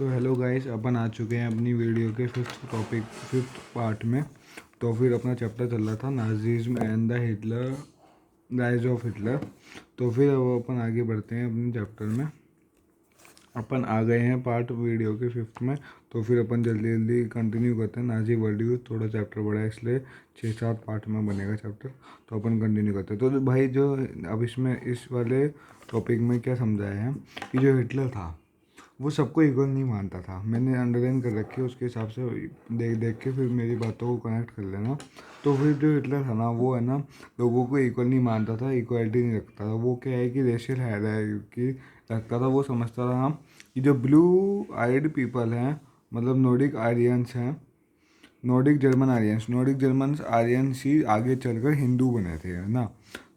तो hello guys, अपन आ चुके हैं अपनी वीडियो के फिफ्थ पार्ट में। तो फिर अपना चैप्टर चल रहा था Nazism and the Hitler, rise of Hitler. तो फिर अब अपन आगे बढ़ते हैं अपने चैप्टर में। अपन आ गए हैं पार्ट वीडियो के फिफ्थ में। तो फिर अपन जल्दी जल्दी कंटिन्यू करते हैं। नाजी वर्ल्ड यूथ थोड़ा चैप्टर बड़ा है, इसलिए 6-7 पार्ट में बनेगा चैप्टर। तो अपन कंटिन्यू करते हैं। तो भाई जो अब इसमें इस वाले टॉपिक में क्या समझाया है कि जो हिटलर था वो सबको इक्वल नहीं मानता था। मैंने अंडरलाइन कर रखी है, उसके हिसाब से देख देख के फिर मेरी बातों को कनेक्ट कर लेना। तो फिर जो हिटलर था ना, वो है ना लोगों को इक्वल नहीं मानता था, इक्वलिटी नहीं रखता था। वो क्या है कि रेशियल हायरार्की रखता था। वो समझता था कि जो ब्लू आइड पीपल हैं, मतलब नॉर्डिक आर्यंस हैं, नॉर्डिक जर्मन आर्यंस ही आगे चलकर हिंदू बने थे, है ना।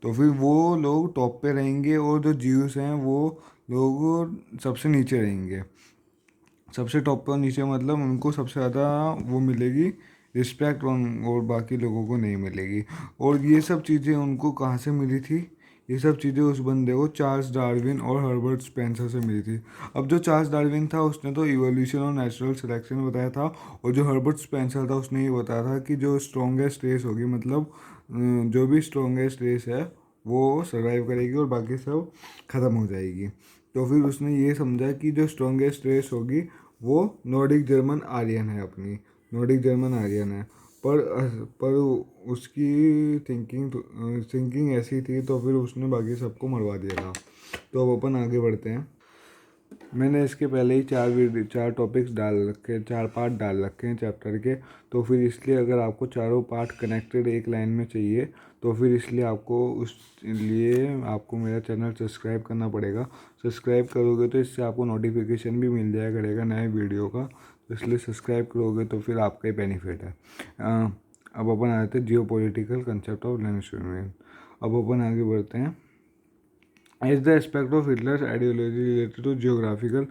तो फिर वो लोग टॉप पे रहेंगे और जो ज्यूस हैं वो लोग सबसे नीचे रहेंगे। सबसे टॉप पे और नीचे मतलब उनको सबसे ज़्यादा वो मिलेगी रिस्पेक्ट, और बाकी लोगों को नहीं मिलेगी। और ये सब चीज़ें उनको कहाँ से मिली थी? ये सब चीज़ें उस बंदे को चार्ल्स डार्विन और हर्बर्ट स्पेंसर से मिली थी। अब जो चार्ल्स डार्विन था उसने तो इवोल्यूशन और नेचुरल सिलेक्शन बताया था, और जो हर्बर्ट स्पेंसर था उसने ये बताया था कि जो स्ट्रॉन्गेस्ट रेस होगी, मतलब जो भी स्ट्रॉन्गेस्ट रेस है वो सर्वाइव करेगी और बाकी सब ख़त्म हो जाएगी। तो फिर उसने ये समझा कि जो स्ट्रॉन्गेस्ट रेस होगी वो नॉर्डिक जर्मन आर्यन है, अपनी नॉर्डिक जर्मन आर्यन है। पर उसकी थिंकिंग ऐसी थी, तो फिर उसने बाकी सबको मरवा दिया था। तो अब अपन आगे बढ़ते हैं। मैंने इसके पहले ही चार टॉपिक्स डाल रखे, 4 पार्ट डाल रखे हैं चैप्टर के। तो फिर इसलिए अगर आपको चारों पार्ट कनेक्टेड एक लाइन में चाहिए, तो फिर इसलिए आपको मेरा चैनल सब्सक्राइब करना पड़ेगा। सब्सक्राइब करोगे तो इससे आपको नोटिफिकेशन भी मिल जाया करेगा नए वीडियो का। तो इसलिए सब्सक्राइब करोगे तो फिर आपका ही बेनिफिट है। अब अपन आते हैं जियो पॉलिटिकल कंसेप्ट ऑफ यूनियन। अब अपन आगे बढ़ते हैं। Is the aspect of Hitler's ideology related to geographical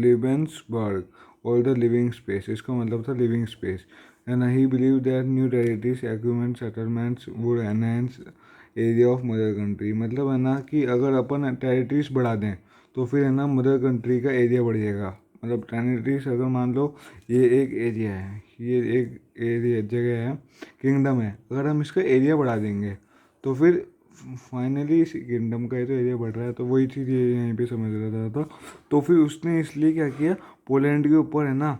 Lebensberg or the living space? इसका मतलब था living space. And he believed that new territories, accumulated settlements would enhance area of mother country. मतलब है ना कि अगर अपन टेरिटरीज बढ़ा दें तो फिर है ना मदर कंट्री का एरिया बढ़ जाएगा। मतलब टेरिटरीज अगर मान लो ये एक एरिया है, ये एक एरिया जगह है, किंगडम है, अगर हम इसका एरिया बढ़ा देंगे तो फिर फाइनली इस किंगडम का ये तो एरिया बढ़ रहा है। तो वही चीज़ ये यहीं पे समझ रहा था। तो फिर उसने इसलिए क्या किया, पोलैंड के ऊपर है ना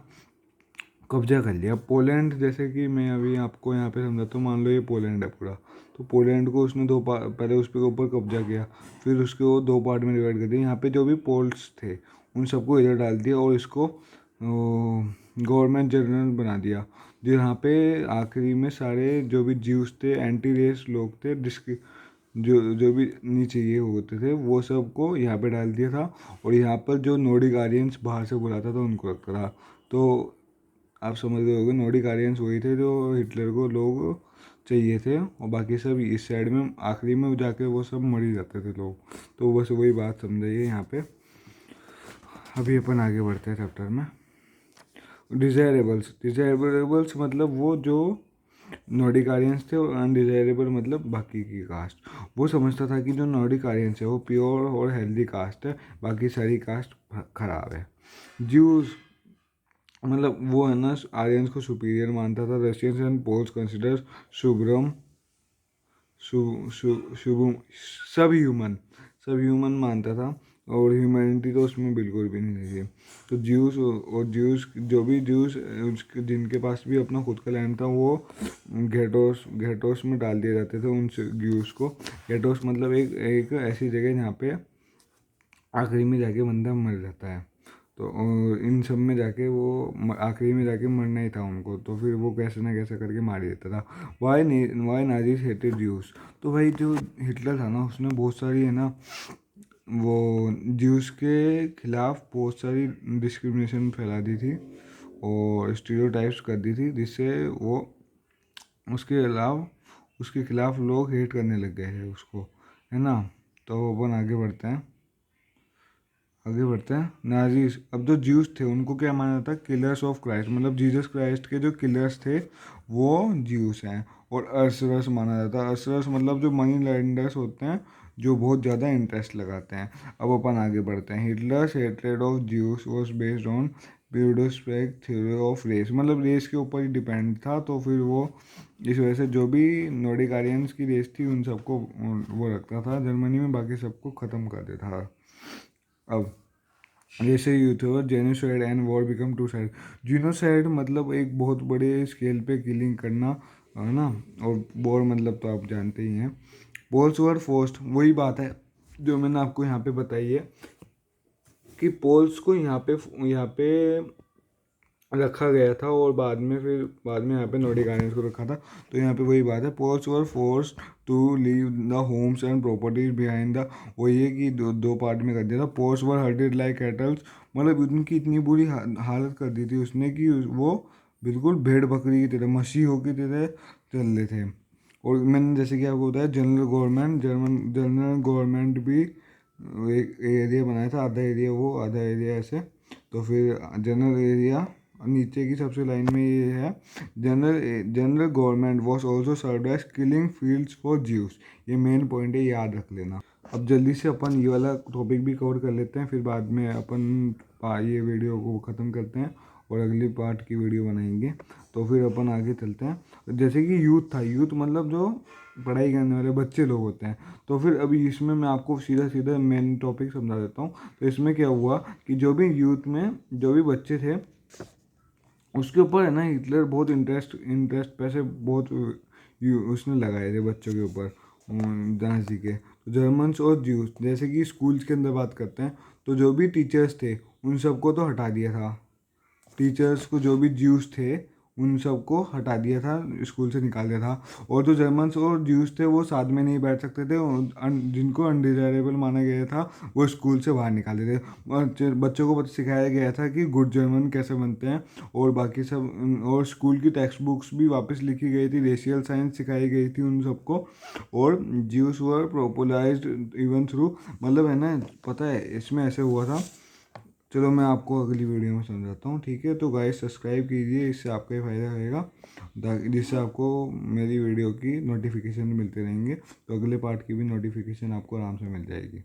कब्जा कर लिया। पोलैंड जैसे कि मैं अभी आपको यहाँ पे समझाता हूँ, मान लो ये पोलैंड है पूरा। तो पोलैंड को उसने पहले उसके ऊपर कब्जा किया, फिर उसके वो 2 पार्ट में डिवाइड कर दिया। यहाँ पे जो भी पोल्स थे उन सबको इधर डाल दिया और इसको गवर्नमेंट जनरल बना दिया। जहाँ पे आखिरी में सारे जो भी ज्यूस थे, एंटी रेस लोग थे, जिसके जो भी नीचे ये होते थे, वो सबको यहाँ पे डाल दिया था। और यहाँ पर जो नॉर्डिक आर्यंस बाहर से बुलाता था उनको रखता था। तो आप समझ गए होंगे, नॉर्डिक आर्यंस वही थे जो हिटलर को लोग चाहिए थे, और बाकी सब इस साइड में आखिरी में जाके वो सब मर ही जाते थे लोग। तो बस वही बात समझाइए यहाँ पे। अभी अपन आगे बढ़ते हैं चैप्टर में। डिजायरेबल्स मतलब वो जो नॉर्डिक आर्यंस थे, और अनडिजायरेबल मतलब बाकी की कास्ट। वो समझता था कि जो नॉर्डिक आर्यंस है वो प्योर और हेल्दी कास्ट है, बाकी सारी कास्ट खराब है। ज्यूज मतलब वो है ना आर्यंस को सुपीरियर मानता था। रशियंस एंड पोल्स कंसिडर शुभ्रम शुभम सब ह्यूमन मानता था, और ह्यूमैनिटी तो उसमें बिल्कुल भी नहीं थी। तो ज्यूस जो भी ज्यूस जिनके पास भी अपना खुद का लैंड था, वो घेटोस में डाल दिए जाते थे उन ज्यूस को। घेटोस मतलब एक ऐसी जगह जहाँ पे आखिरी में जाके बंदा मर जाता है। तो इन सब में जाके वो आखिरी में जाके मरना ही था उनको, तो फिर वो कैसे ना कैसे करके मार देता था। Why Nazis hated Jews. तो भाई जो हिटलर था ना, उसने बहुत सारी है ना वो ज्यूस के खिलाफ बहुत सारी डिस्क्रिमिनेशन फैला दी थी और स्टीरियोटाइप्स कर दी थी, जिससे वो उसके खिलाफ लोग हेट करने लग गए हैं उसको, है ना। तो अपन आगे बढ़ते हैं। नाजीज, अब जो ज्यूस थे उनको क्या माना जाता है, किलर्स ऑफ क्राइस्ट, मतलब जीसस क्राइस्ट के जो किलर्स थे वो ज्यूस हैं। और अर्सरस माना जाता है। अर्सरस मतलब जो मनी लैंडर्स होते हैं, जो बहुत ज़्यादा इंटरेस्ट लगाते हैं। अब अपन आगे बढ़ते हैं। Hitler's hatred of Jews was based on pseudoscientific theory of race, मतलब रेस के ऊपर ही डिपेंड था। तो फिर वो इस वजह से जो भी नॉर्डिक आर्यंस की रेस थी उन सबको वो रखता था जर्मनी में, बाकी सबको ख़त्म कर देता था। अब जैसे यूथ और genocide and war become to side. Genocide मतलब एक बहुत बड़े स्केल पे किलिंग करना, है ना, और वॉर मतलब तो आप जानते ही हैं। पोल्स वर फोर्स्ड, वही बात है जो मैंने आपको यहाँ पे बताई है कि पोल्स को यहाँ पे रखा गया था और बाद में यहाँ पे नॉर्डिक आर्यंस को रखा था। तो यहाँ पे वही बात है, Poles were forced to leave the homes and properties behind the, वही है कि दो पार्ट में कर दिया था। Poles were herded like cattles, मतलब उनकी इतनी बुरी हालत कर दी थी उसने कि वो बिल्कुल भेड़ बकरी की तरह मसीहों की तरह चल रहे थे। और मैंने जैसे कि आपको बताया जनरल गवर्नमेंट भी एक एरिया बनाया था, आधा एरिया वो आधा एरिया ऐसे। तो फिर जनरल एरिया नीचे की सबसे लाइन में ये है, General Government was also serve as killing fields for Jews. ये मेन पॉइंट है, याद रख लेना। अब जल्दी से अपन ये वाला टॉपिक भी कवर कर लेते हैं, फिर बाद में अपन ये वीडियो को ख़त्म करते हैं और अगली पार्ट की वीडियो बनाएंगे। तो फिर अपन आगे चलते हैं। जैसे कि यूथ था, यूथ मतलब जो पढ़ाई करने वाले बच्चे लोग होते हैं। तो फिर अभी इसमें मैं आपको सीधा सीधा मेन टॉपिक समझा देता हूँ। तो इसमें क्या हुआ कि जो भी यूथ में जो भी बच्चे थे उसके ऊपर है ना, हिटलर बहुत इंटरेस्ट पैसे बहुत उसने लगाए थे बच्चों के ऊपर, नाजी के। तो जर्मन्स और ज्यूस, जैसे कि स्कूल्स के अंदर बात करते हैं तो जो भी टीचर्स थे उन सबको तो हटा दिया था। टीचर्स को जो भी ज्यूस थे उन सबको हटा दिया था, स्कूल से निकाल दिया था। और जो जर्मन्स और ज्यूस थे वो साथ में नहीं बैठ सकते थे, जिनको अनडिजायरेबल माना गया था वो स्कूल से बाहर निकाल देते थे। बच्चों को सिखाया गया था कि गुड जर्मन कैसे बनते हैं और बाकी सब। और स्कूल की टेक्स्ट बुक्स भी वापस लिखी गई थी, रेशियल साइंस सिखाई गई थी उन सबको। और ज्यूस वर पॉपुलराइज्ड इवन थ्रू, मतलब है ना, पता है इसमें ऐसे हुआ था। चलो मैं आपको अगली वीडियो में समझाता हूँ, ठीक है। तो गाइस सब्सक्राइब कीजिए, इससे आपका ही फ़ायदा रहेगा, जिससे आपको मेरी वीडियो की नोटिफिकेशन मिलते रहेंगे। तो अगले पार्ट की भी नोटिफिकेशन आपको आराम से मिल जाएगी।